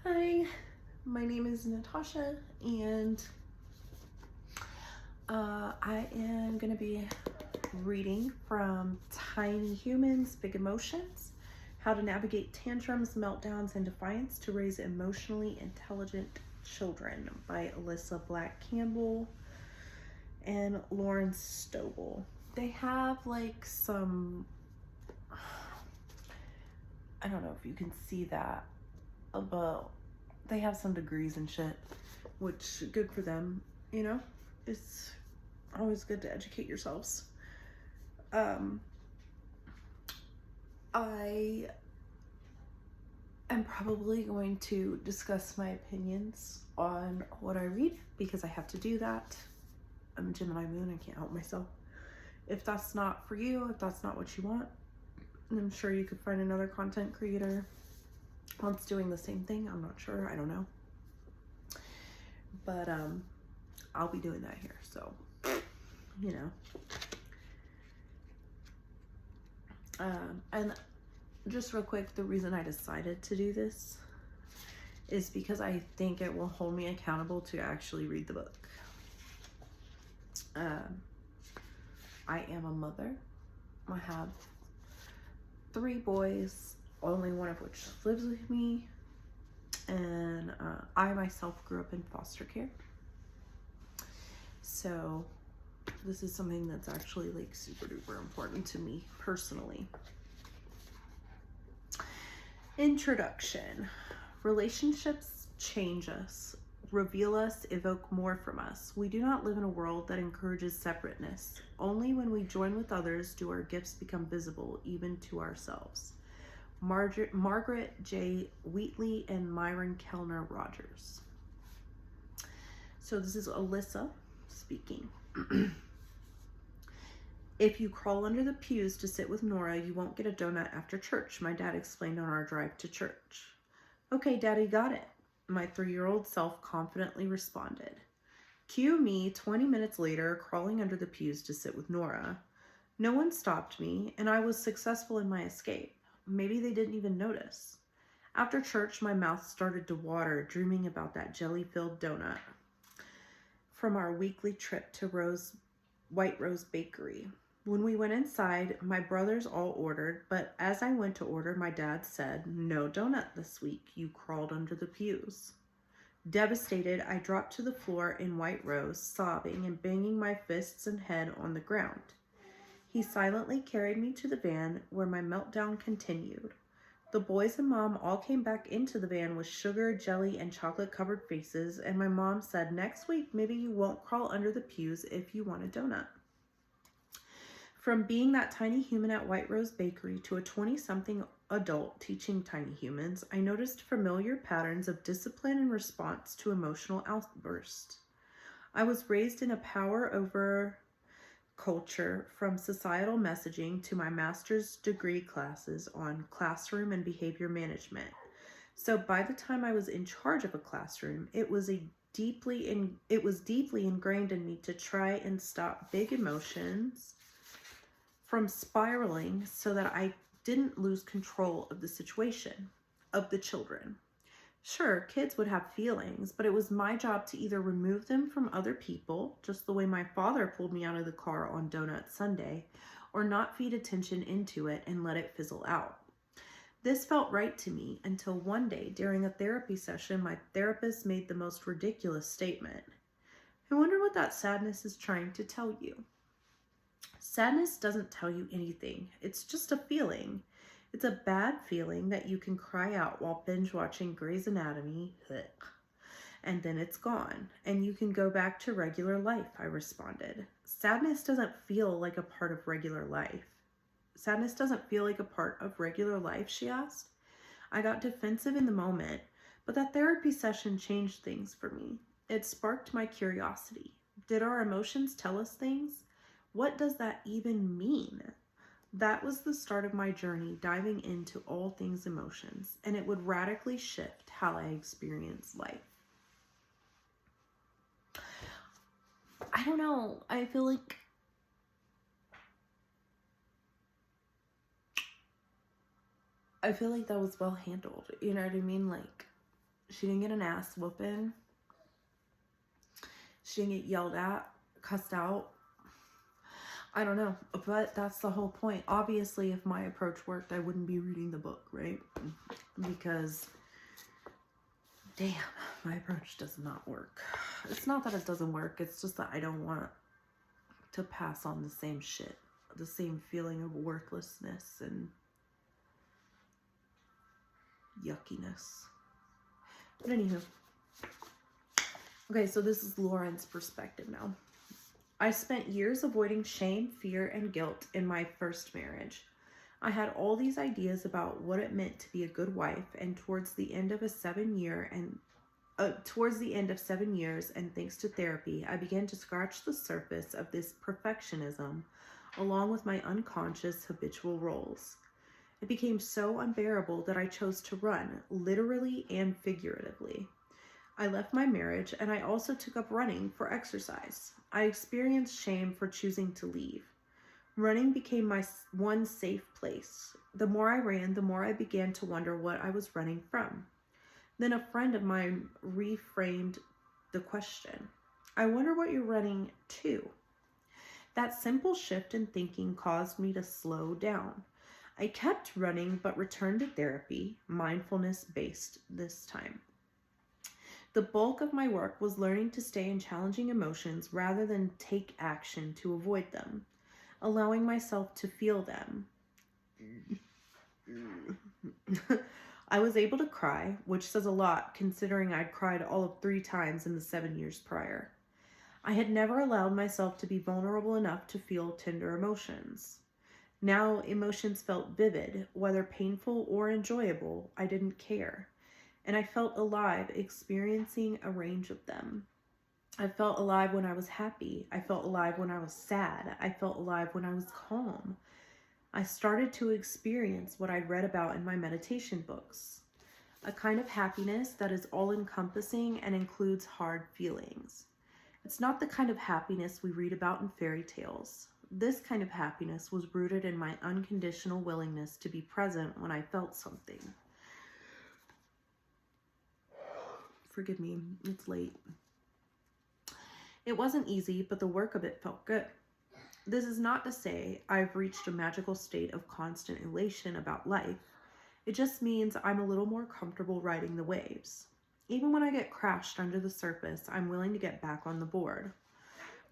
Hi, my name is Natasha, and I am going to be reading from Tiny Humans, Big Emotions: How to Navigate Tantrums, Meltdowns, and Defiance to Raise Emotionally Intelligent Children by Alyssa Campbell and Lauren Stauble. They have like some, I don't know if you can see that, but they have some degrees and shit, which good for them, you know? It's always good to educate yourselves. I am probably going to discuss my opinions on what I read because I have to do that. I'm Gemini Moon, I can't help myself. If that's not for you, if that's not what you want, I'm sure you could find another content creator that's doing the same thing. I'm not sure, I don't know. But I'll be doing that here, so you know. And just real quick, the reason I decided to do this is because I think it will hold me accountable to actually read the book. I am a mother. I have 3 boys, only one of which lives with me, and I myself grew up in foster care. So this is something that's actually like super duper important to me personally. Introduction. Relationships change us, reveal us, evoke more from us. We do not live in a world that encourages separateness. Only when we join with others do our gifts become visible, even to ourselves. Margaret J. Wheatley and Myron Kellner Rogers. So this is Alyssa speaking. If you crawl under the pews to sit with Nora, you won't get a donut after church, my dad explained on our drive to church. Okay, Daddy, got it, my 3-year-old self confidently responded. Cue me 20 minutes later, crawling under the pews to sit with Nora. No one stopped me, and I was successful in my escape. Maybe they didn't even notice. After church, my mouth started to water, dreaming about that jelly-filled donut from our weekly trip to White Rose Bakery. When we went inside, my brothers all ordered, but as I went to order, my dad said, "No donut this week, you crawled under the pews." Devastated, I dropped to the floor in White Rose, sobbing and banging my fists and head on the ground. He silently carried me to the van, where my meltdown continued. The boys and Mom all came back into the van with sugar, jelly, and chocolate-covered faces, and my mom said, "Next week, maybe you won't crawl under the pews if you want a donut." From being that tiny human at White Rose Bakery to a 20-something adult teaching tiny humans, I noticed familiar patterns of discipline and response to emotional outbursts. I was raised in a power over culture, from societal messaging to my master's degree classes on classroom and behavior management. So by the time I was in charge of a classroom, it was deeply ingrained in me to try and stop big emotions from spiraling so that I didn't lose control of the situation, of the children. Sure, kids would have feelings, but it was my job to either remove them from other people, just the way my father pulled me out of the car on Donut Sunday, or not feed attention into it and let it fizzle out. This felt right to me until one day during a therapy session, my therapist made the most ridiculous statement. I wonder what that sadness is trying to tell you. Sadness doesn't tell you anything. It's just a feeling. It's a bad feeling that you can cry out while binge watching Grey's Anatomy, and then it's gone, and you can go back to regular life, I responded. Sadness doesn't feel like a part of regular life. Sadness doesn't feel like a part of regular life, she asked. I got defensive in the moment, but that therapy session changed things for me. It sparked my curiosity. Did our emotions tell us things? What does that even mean? That was the start of my journey diving into all things emotions, and it would radically shift how I experience life. I don't know. I feel like that was well handled. You know what I mean? Like, She didn't get an ass whooping. She didn't get yelled at, cussed out. I don't know, but that's the whole point. Obviously, if my approach worked, I wouldn't be reading the book, right? Because, damn, my approach does not work. It's not that it doesn't work, it's just that I don't want to pass on the same shit, the same feeling of worthlessness and yuckiness. But anywho, okay, so this is Lauren's perspective now. I spent years avoiding shame, fear, and guilt in my first marriage. I had all these ideas about what it meant to be a good wife, and towards the end of 7 years, and thanks to therapy, I began to scratch the surface of this perfectionism, along with my unconscious habitual roles. It became so unbearable that I chose to run, literally and figuratively. I left my marriage, and I also took up running for exercise. I experienced shame for choosing to leave. Running became my one safe place. The more I ran, the more I began to wonder what I was running from. Then a friend of mine reframed the question. I wonder what you're running to. That simple shift in thinking caused me to slow down. I kept running, but returned to therapy, mindfulness-based this time. The bulk of my work was learning to stay in challenging emotions rather than take action to avoid them, allowing myself to feel them. I was able to cry, which says a lot considering I'd cried all of 3 times in the 7 years prior. I had never allowed myself to be vulnerable enough to feel tender emotions. Now emotions felt vivid, whether painful or enjoyable, I didn't care. And I felt alive experiencing a range of them. I felt alive when I was happy. I felt alive when I was sad. I felt alive when I was calm. I started to experience what I'd read about in my meditation books. A kind of happiness that is all-encompassing and includes hard feelings. It's not the kind of happiness we read about in fairy tales. This kind of happiness was rooted in my unconditional willingness to be present when I felt something. Forgive me, it's late. It wasn't easy, but the work of it felt good. This is not to say I've reached a magical state of constant elation about life. It just means I'm a little more comfortable riding the waves. Even when I get crashed under the surface, I'm willing to get back on the board.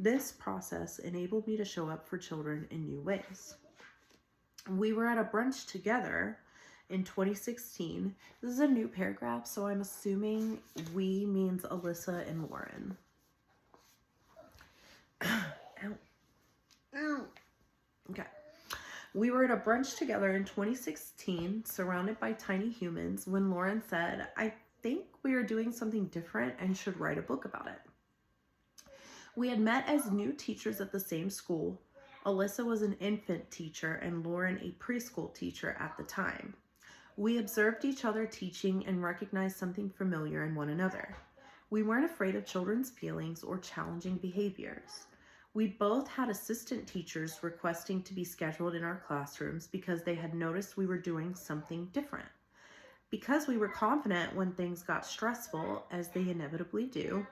This process enabled me to show up for children in new ways. We were at a brunch together in 2016. This is a new paragraph, so I'm assuming we means Alyssa and Lauren. Okay. We were at a brunch together in 2016, surrounded by tiny humans, when Lauren said, I think we are doing something different and should write a book about it. We had met as new teachers at the same school. Alyssa was an infant teacher and Lauren a preschool teacher at the time. We observed each other teaching and recognized something familiar in one another. We weren't afraid of children's feelings or challenging behaviors. We both had assistant teachers requesting to be scheduled in our classrooms because they had noticed we were doing something different. Because we were confident when things got stressful, as they inevitably do,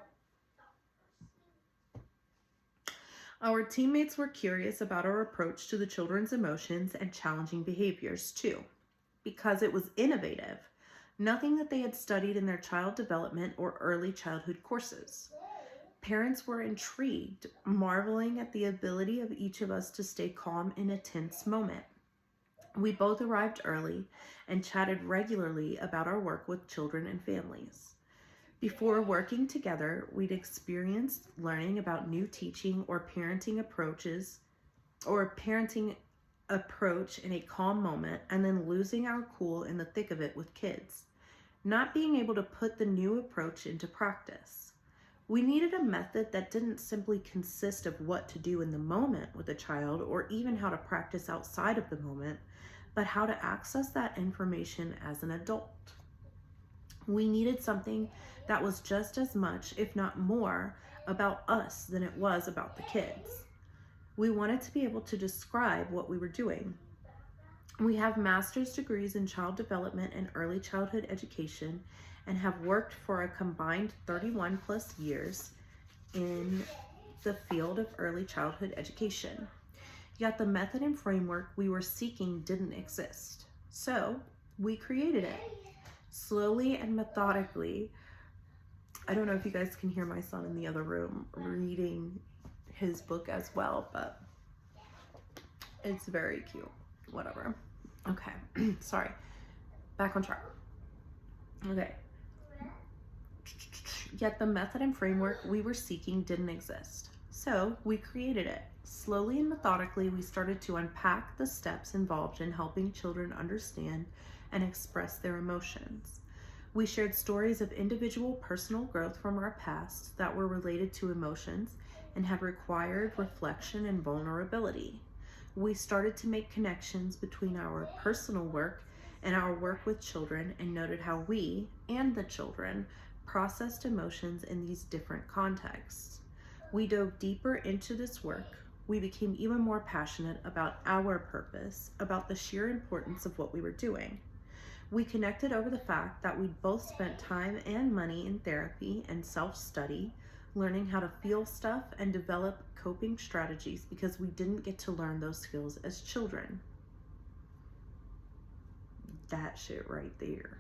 our teammates were curious about our approach to the children's emotions and challenging behaviors too, because it was innovative, nothing that they had studied in their child development or early childhood courses. Parents were intrigued, marveling at the ability of each of us to stay calm in a tense moment. We both arrived early and chatted regularly about our work with children and families. Before working together, we'd experienced learning about new teaching or parenting approach in a calm moment, and then losing our cool in the thick of it with kids, not being able to put the new approach into practice. We needed a method that didn't simply consist of what to do in the moment with a child or even how to practice outside of the moment, but how to access that information as an adult. We needed something that was just as much, if not more, about us than it was about the kids. We wanted to be able to describe what we were doing. We have master's degrees in child development and early childhood education and have worked for a combined 31 plus years in the field of early childhood education. Yet the method and framework we were seeking didn't exist. So we created it. Slowly and methodically. I don't know if you guys can hear my son in the other room reading his book as well, but it's very cute. Whatever. Okay. Sorry. Back on track. Okay. Yet the method and framework we were seeking didn't exist. So we created it. Slowly and methodically, we started to unpack the steps involved in helping children understand and express their emotions. We shared stories of individual personal growth from our past that were related to emotions and had required reflection and vulnerability. We started to make connections between our personal work and our work with children and noted how we and the children processed emotions in these different contexts. We dove deeper into this work. We became even more passionate about our purpose, about the sheer importance of what we were doing. We connected over the fact that we'd both spent time and money in therapy and self-study, learning how to feel stuff and develop coping strategies because we didn't get to learn those skills as children. That shit right there.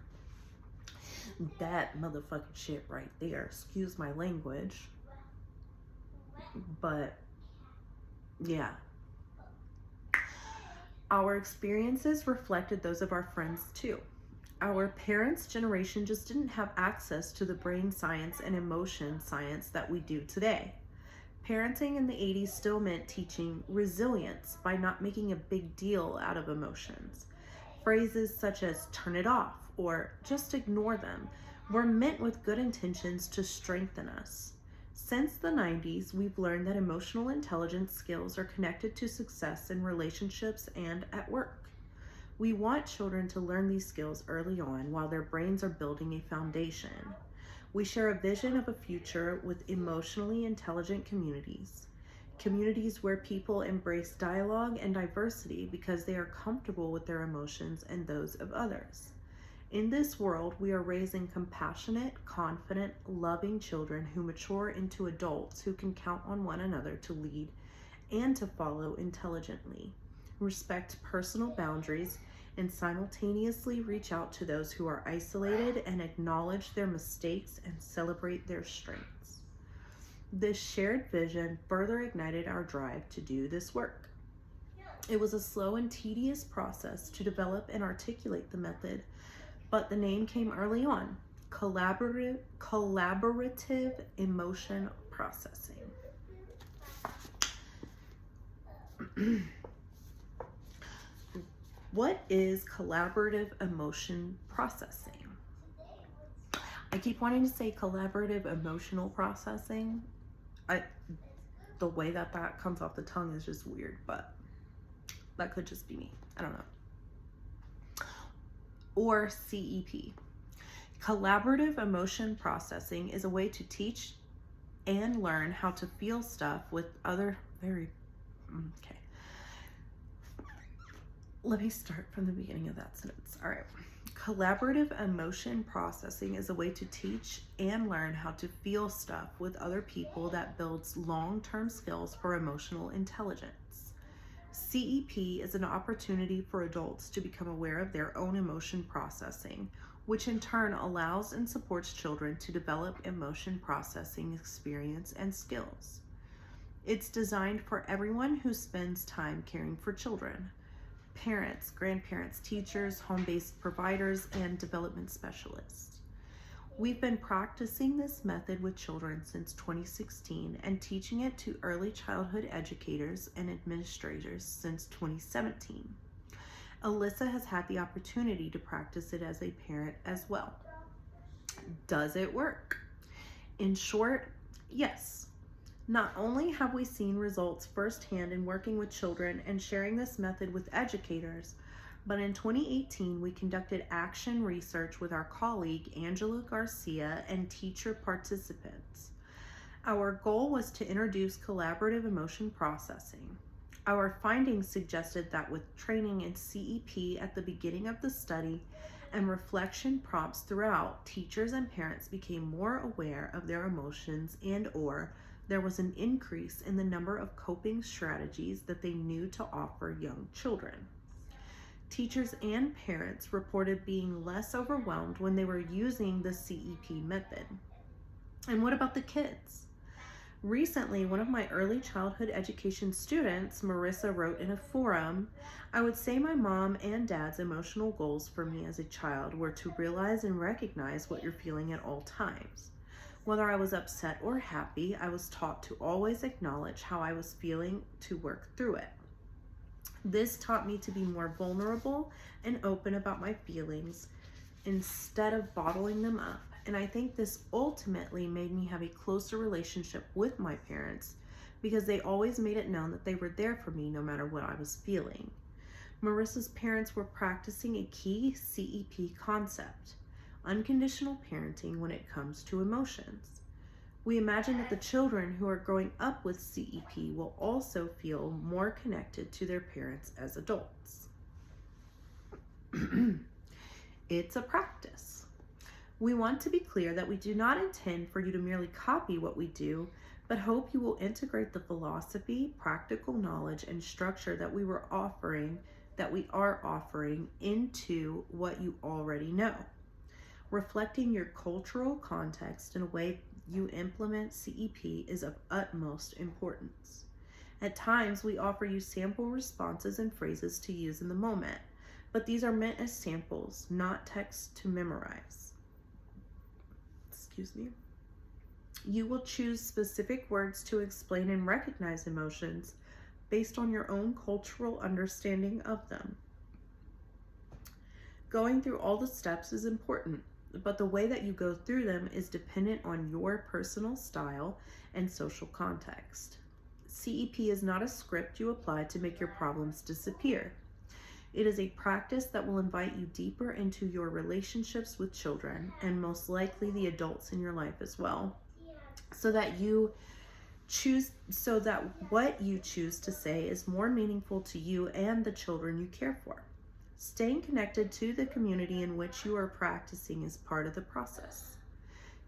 That motherfucking shit right there. Excuse my language. But yeah. Our experiences reflected those of our friends too. Our parents' generation just didn't have access to the brain science and emotion science that we do today. Parenting in the 80s still meant teaching resilience by not making a big deal out of emotions. Phrases such as turn it off or just ignore them were meant with good intentions to strengthen us. Since the 90s, we've learned that emotional intelligence skills are connected to success in relationships and at work. We want children to learn these skills early on while their brains are building a foundation. We share a vision of a future with emotionally intelligent communities. Communities where people embrace dialogue and diversity because they are comfortable with their emotions and those of others. In this world, we are raising compassionate, confident, loving children who mature into adults who can count on one another to lead and to follow intelligently, respect personal boundaries, and simultaneously reach out to those who are isolated and acknowledge their mistakes and celebrate their strengths. This shared vision further ignited our drive to do this work. It was a slow and tedious process to develop and articulate the method, but the name came early on: collaborative emotion processing. What is collaborative emotion processing? I keep wanting to say collaborative emotional processing. The way that comes off the tongue is just weird, but that could just be me. I don't know. Or CEP. Collaborative emotion processing is a way to teach and learn how to feel stuff with other okay. Let me start from the beginning of that sentence. All right. Collaborative emotion processing is a way to teach and learn how to feel stuff with other people that builds long-term skills for emotional intelligence. CEP is an opportunity for adults to become aware of their own emotion processing, which in turn allows and supports children to develop emotion processing experience and skills. It's designed for everyone who spends time caring for children: parents, grandparents, teachers, home-based providers, and development specialists. We've been practicing this method with children since 2016 and teaching it to early childhood educators and administrators since 2017. Alyssa has had the opportunity to practice it as a parent as well. Does it work? In short, yes. Not only have we seen results firsthand in working with children and sharing this method with educators, but in 2018, we conducted action research with our colleague, Angela Garcia, and teacher participants. Our goal was to introduce collaborative emotion processing. Our findings suggested that with training in CEP at the beginning of the study and reflection prompts throughout, teachers and parents became more aware of their emotions and/or there was an increase in the number of coping strategies that they knew to offer young children. Teachers and parents reported being less overwhelmed when they were using the CEP method. And what about the kids? Recently, one of my early childhood education students, Marissa, wrote in a forum, "I would say my mom and dad's emotional goals for me as a child were to realize and recognize what you're feeling at all times. Whether I was upset or happy, I was taught to always acknowledge how I was feeling to work through it. This taught me to be more vulnerable and open about my feelings instead of bottling them up. And I think this ultimately made me have a closer relationship with my parents because they always made it known that they were there for me no matter what I was feeling." Marissa's parents were practicing a key CEP concept, unconditional parenting when it comes to emotions. We imagine that the children who are growing up with CEP will also feel more connected to their parents as adults. It's a practice. We want to be clear that we do not intend for you to merely copy what we do, but hope you will integrate the philosophy, practical knowledge, and structure that we are offering into what you already know. Reflecting your cultural context in a way you implement CEP is of utmost importance. At times, we offer you sample responses and phrases to use in the moment, but these are meant as samples, not text to memorize. You will choose specific words to explain and recognize emotions based on your own cultural understanding of them. Going through all the steps is important, but the way that you go through them is dependent on your personal style and social context. CEP is not a script you apply to make your problems disappear. It is a practice that will invite you deeper into your relationships with children and most likely the adults in your life as well, so that what you choose to say is more meaningful to you and the children you care for. Staying connected to the community in which you are practicing is part of the process.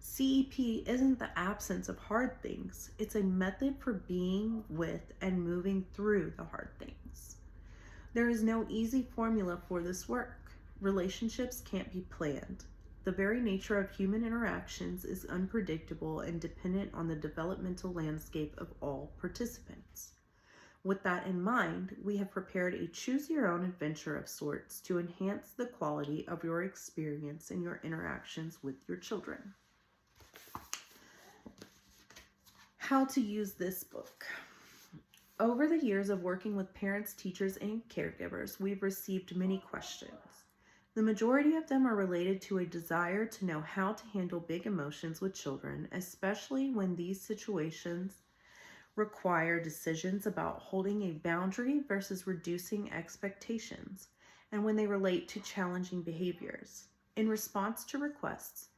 CEP isn't the absence of hard things. It's a method for being with and moving through the hard things. There is no easy formula for this work. Relationships can't be planned. The very nature of human interactions is unpredictable and dependent on the developmental landscape of all participants. With that in mind, we have prepared a choose-your-own adventure of sorts to enhance the quality of your experience and your interactions with your children. How to use this book. Over the years of working with parents, teachers, and caregivers, we've received many questions. The majority of them are related to a desire to know how to handle big emotions with children, especially when these situations require decisions about holding a boundary versus reducing expectations, and when they relate to challenging behaviors. In response to requests,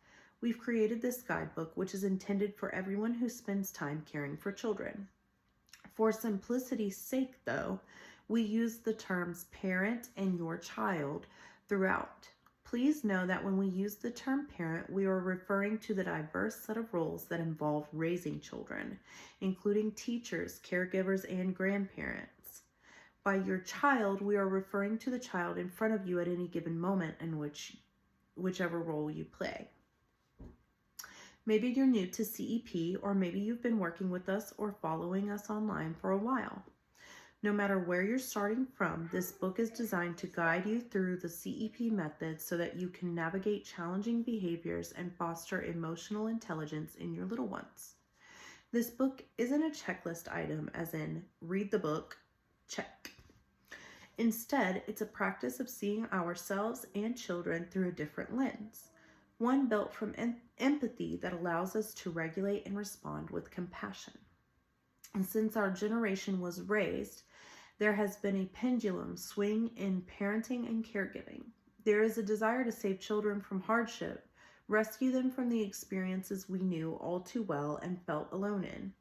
we've created this guidebook, which is intended for everyone who spends time caring for children. For simplicity's sake, though, we use the terms parent and your child throughout. Please know that when we use the term parent, we are referring to the diverse set of roles that involve raising children, including teachers, caregivers, and grandparents. By your child, we are referring to the child in front of you at any given moment in whichever role you play. Maybe you're new to CEP, or maybe you've been working with us or following us online for a while. No matter where you're starting from, this book is designed to guide you through the CEP method so that you can navigate challenging behaviors and foster emotional intelligence in your little ones. This book isn't a checklist item, as in, read the book, check. Instead, it's a practice of seeing ourselves and children through a different lens. One built from empathy that allows us to regulate and respond with compassion. And since our generation was raised, there has been a pendulum swing in parenting and caregiving. There is a desire to save children from hardship, rescue them from the experiences we knew all too well and felt alone in.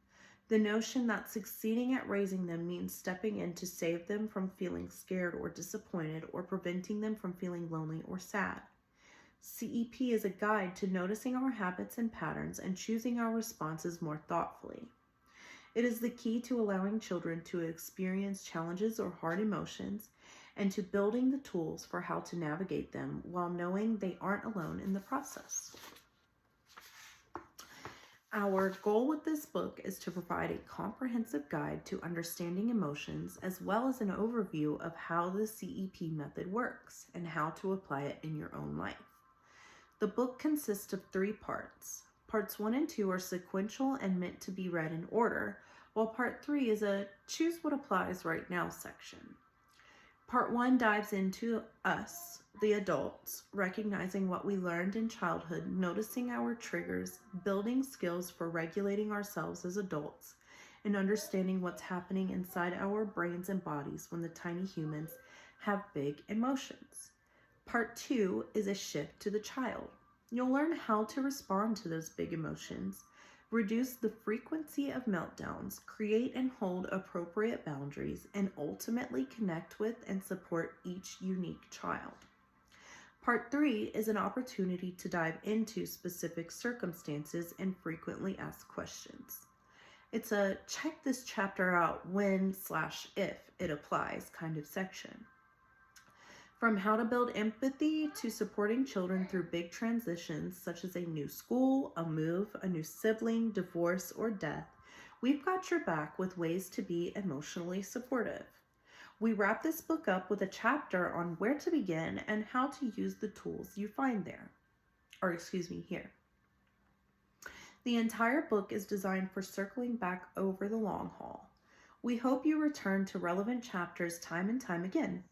The notion that succeeding at raising them means stepping in to save them from feeling scared or disappointed or preventing them from feeling lonely or sad. CEP is a guide to noticing our habits and patterns and choosing our responses more thoughtfully. It is the key to allowing children to experience challenges or hard emotions and to building the tools for how to navigate them while knowing they aren't alone in the process. Our goal with this book is to provide a comprehensive guide to understanding emotions as well as an overview of how the CEP method works and how to apply it in your own life. The book consists of 3 parts. Parts 1 and 2 are sequential and meant to be read in order, while Part 3 is a choose what applies right now section. Part 1 dives into us, the adults, recognizing what we learned in childhood, noticing our triggers, building skills for regulating ourselves as adults, and understanding what's happening inside our brains and bodies when the tiny humans have big emotions. Part 2 is a shift to the child. You'll learn how to respond to those big emotions, reduce the frequency of meltdowns, create and hold appropriate boundaries, and ultimately connect with and support each unique child. Part 3 is an opportunity to dive into specific circumstances and frequently asked questions. It's a check this chapter out when/if it applies kind of section. From how to build empathy to supporting children through big transitions such as a new school, a move, a new sibling, divorce, or death, we've got your back with ways to be emotionally supportive. We wrap this book up with a chapter on where to begin and how to use the tools you find here. The entire book is designed for circling back over the long haul. We hope you return to relevant chapters time and time again.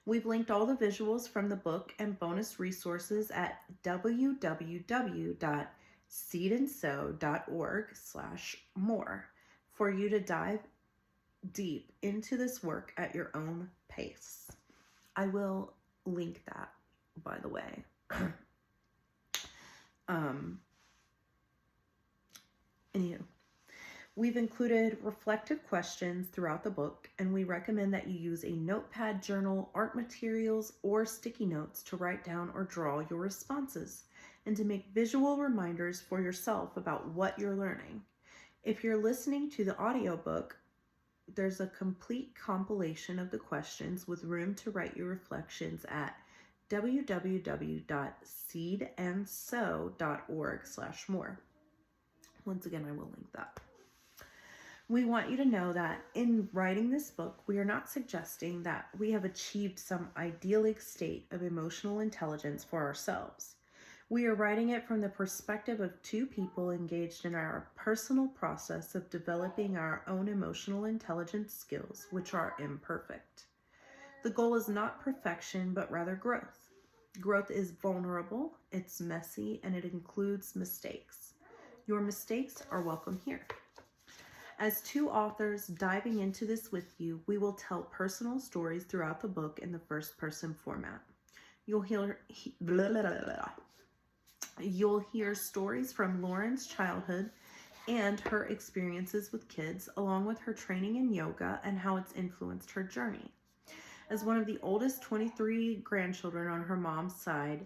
We've linked all the visuals from the book and bonus resources at www.seedandsow.org/more for you to dive deep into this work at your own pace. I will link that, by the way. Anywho. We've included reflective questions throughout the book, and we recommend that you use a notepad, journal, art materials, or sticky notes to write down or draw your responses and to make visual reminders for yourself about what you're learning. If you're listening to the audiobook, there's a complete compilation of the questions with room to write your reflections at www.seedandsow.org/more. Once again, I will link that. We want you to know that in writing this book, we are not suggesting that we have achieved some idyllic state of emotional intelligence for ourselves. We are writing it from the perspective of 2 people engaged in our personal process of developing our own emotional intelligence skills, which are imperfect. The goal is not perfection, but rather growth. Growth is vulnerable, it's messy, and it includes mistakes. Your mistakes are welcome here. As 2 authors diving into this with you, we will tell personal stories throughout the book in the first-person format. You'll hear stories from Lauren's childhood and her experiences with kids, along with her training in yoga and how it's influenced her journey. As one of the oldest 23 grandchildren on her mom's side,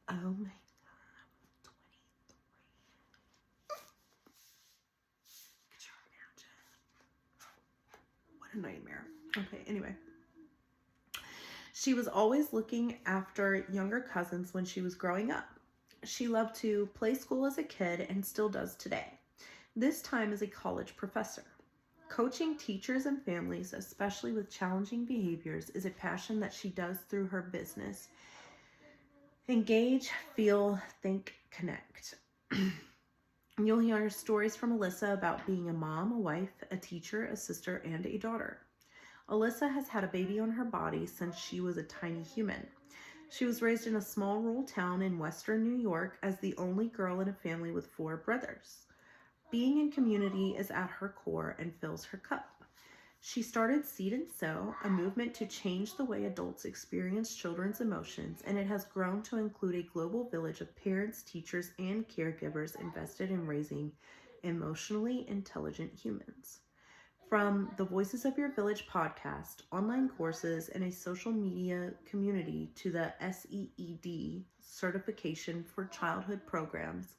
oh my a nightmare. Okay, anyway. She was always looking after younger cousins when she was growing up. She loved to play school as a kid and still does today. This time as a college professor. Coaching teachers and families, especially with challenging behaviors, is a passion that she does through her business. Engage, feel, think, connect. You'll hear stories from Alyssa about being a mom, a wife, a teacher, a sister, and a daughter. Alyssa has had a baby on her body since she was a tiny human. She was raised in a small rural town in western New York as the only girl in a family with 4 brothers. Being in community is at her core and fills her cup. She started Seed and Sow, a movement to change the way adults experience children's emotions, and it has grown to include a global village of parents, teachers, and caregivers invested in raising emotionally intelligent humans. From the Voices of Your Village podcast, online courses, and a social media community to the S.E.E.D. certification for childhood programs,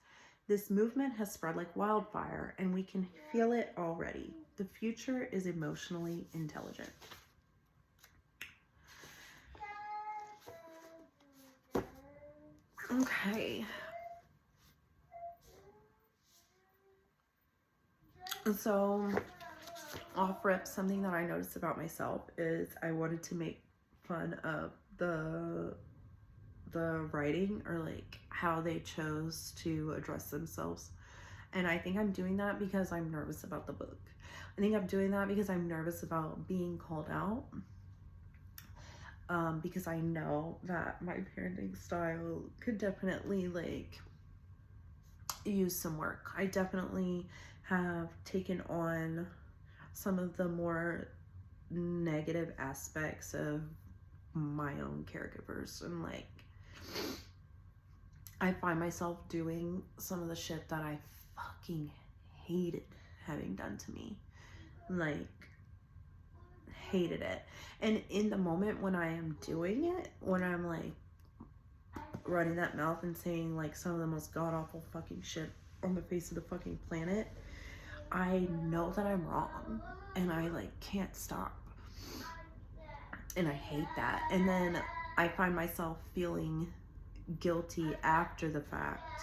this movement has spread like wildfire, and we can feel it already. The future is emotionally intelligent. Okay. So, off rip, something that I noticed about myself is I wanted to make fun of the writing, or like how they chose to address themselves. And I think I'm doing that because I'm nervous about the book. I think I'm doing that because I'm nervous about being called out. Because I know that my parenting style could definitely like use some work. I definitely have taken on some of the more negative aspects of my own caregivers, and like I find myself doing some of the shit that I fucking hated having done to me. Like, hated it. And in the moment when I am doing it, when I'm like running that mouth and saying like some of the most god awful fucking shit on the face of the fucking planet, I know that I'm wrong and I like can't stop. And I hate that. And then I find myself feeling guilty after the fact,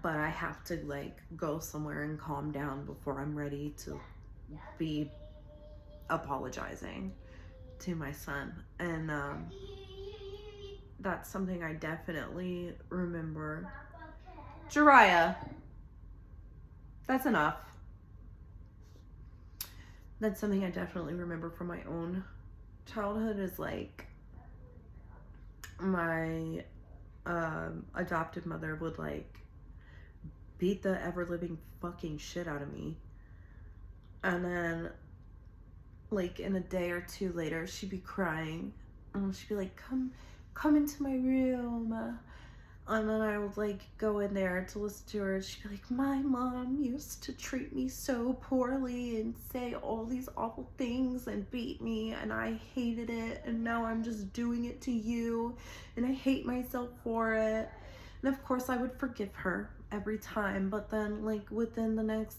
but I have to like go somewhere and calm down before I'm ready to be apologizing to my son. And that's something I definitely remember. Jariah, that's enough. That's something I definitely remember from my own childhood, is like my adopted mother would like beat the ever living fucking shit out of me, and then like in a day or two later she'd be crying and she'd be like, come into my room. And then I would like go in there to listen to her. She'd be like, my mom used to treat me so poorly and say all these awful things and beat me, and I hated it, and now I'm just doing it to you and I hate myself for it. And of course I would forgive her every time, but then like within the next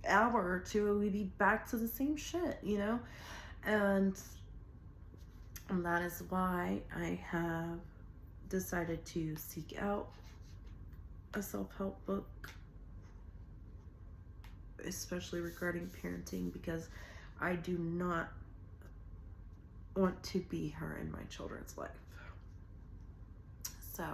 hour or two we'd be back to the same shit, you know? And that is why I have decided to seek out a self-help book, especially regarding parenting, because I do not want to be her in my children's life. So,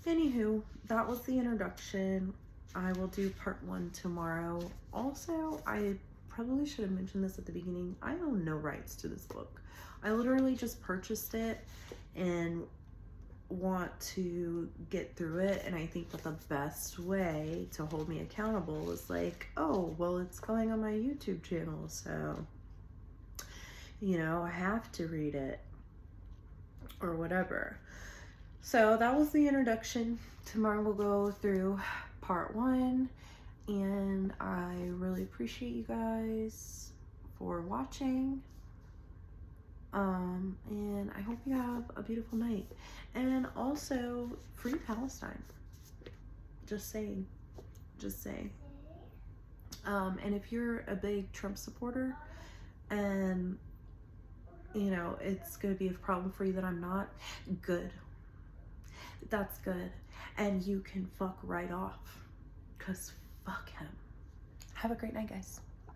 anywho, that was the introduction. I will do part 1 tomorrow. Also, I probably should have mentioned this at the beginning. I own no rights to this book. I literally just purchased it and want to get through it, and I think that the best way to hold me accountable is like, oh, well, it's going on my YouTube channel, so, you know, I have to read it or whatever. So that was the introduction. Tomorrow we'll go through part 1, and I really appreciate you guys for watching. And I hope you have a beautiful night. And also, free Palestine. Just saying. Just saying. And if you're a big Trump supporter and, you know, it's going to be a problem for you that I'm not, good. That's good. And you can fuck right off. Because fuck him. Have a great night, guys.